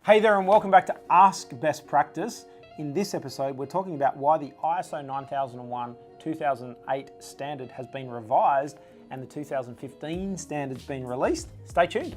Hey there and welcome back to Ask Best Practice. In this episode, we're talking about why the ISO 9001-2008 standard has been revised and the 2015 standard's been released. Stay tuned.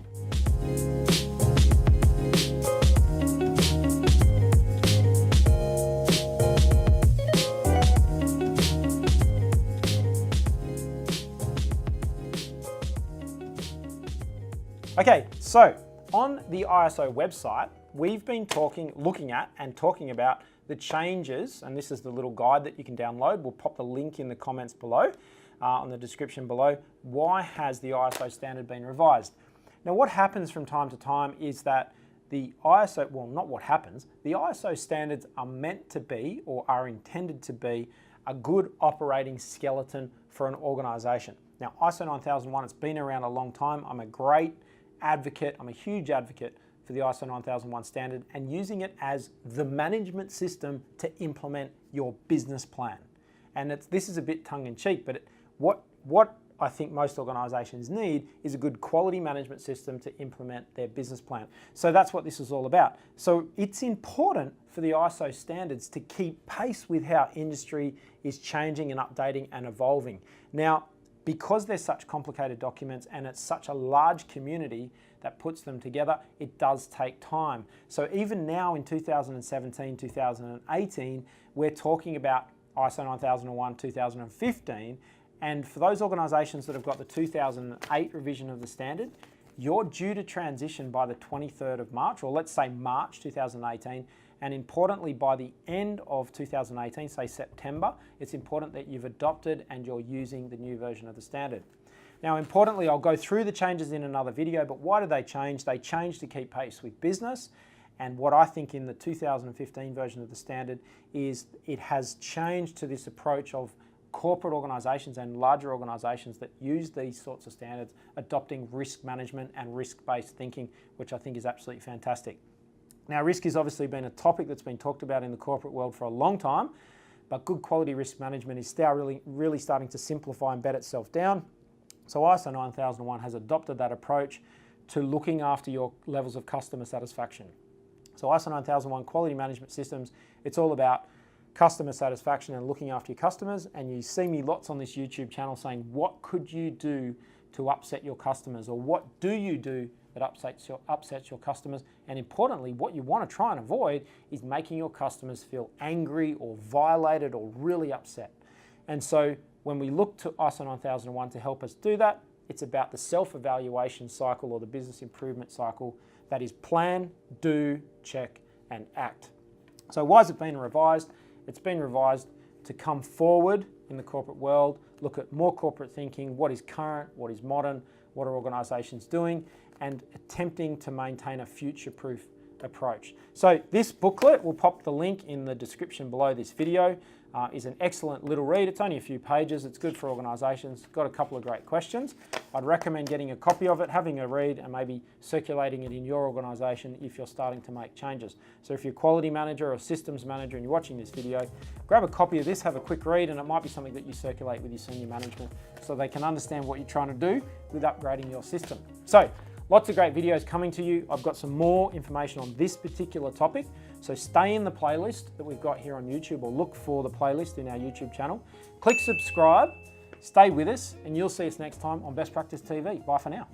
Okay, so on the ISO website, we've been looking at and talking about the changes, and this is the little guide that you can download. We'll pop the link in the comments below, on the description below. Why has the ISO standard been revised? Now, what happens from time to time is that the ISO, well, not what happens, the ISO standards are meant to be, or are intended to be, a good operating skeleton for an organization. Now, ISO 9001, it's been around a long time. I'm a huge advocate for the ISO 9001 standard and using it as the management system to implement your business plan. And this is a bit tongue-in-cheek, but what I think most organizations need is a good quality management system to implement their business plan. So that's what this is all about. So it's important for the ISO standards to keep pace with how industry is changing and updating and evolving. Now, because they're such complicated documents and it's such a large community that puts them together, it does take time. So even now in 2017, 2018, we're talking about ISO 9001-2015, and for those organizations that have got the 2008 revision of the standard, you're due to transition by the 23rd of March, or let's say March 2018, and importantly, by the end of 2018, say September, it's important that you've adopted and you're using the new version of the standard. Now, importantly, I'll go through the changes in another video, but why did they change? They changed to keep pace with business, and what I think in the 2015 version of the standard is it has changed to this approach of corporate organizations and larger organizations that use these sorts of standards, adopting risk management and risk-based thinking, which I think is absolutely fantastic. Now, risk has obviously been a topic that's been talked about in the corporate world for a long time, but good quality risk management is now really starting to simplify and bed itself down. So ISO 9001 has adopted that approach to looking after your levels of customer satisfaction. So ISO 9001 quality management systems, it's all about customer satisfaction and looking after your customers. And you see me lots on this YouTube channel saying, what could you do to upset your customers? Or what do you do that upsets your customers? And importantly, what you want to try and avoid is making your customers feel angry or violated or really upset. And so when we look to ISO 9001 to help us do that, it's about the self-evaluation cycle or the business improvement cycle that is plan, do, check, and act. So why has it been revised? It's been revised to come forward in the corporate world, look at more corporate thinking, what is current, what is modern, what are organizations doing, and attempting to maintain a future-proof approach. So this booklet, we'll pop the link in the description below this video, is an excellent little read. It's only a few pages. It's good for organizations. It's got a couple of great questions. I'd recommend getting a copy of it, having a read, and maybe circulating it in your organization if you're starting to make changes. So if you're a quality manager or systems manager and you're watching this video, grab a copy of this, have a quick read, and it might be something that you circulate with your senior management so they can understand what you're trying to do with upgrading your system. So lots of great videos coming to you. I've got some more information on this particular topic. So stay in the playlist that we've got here on YouTube, or look for the playlist in our YouTube channel. Click subscribe, stay with us, and you'll see us next time on Best Practice TV. Bye for now.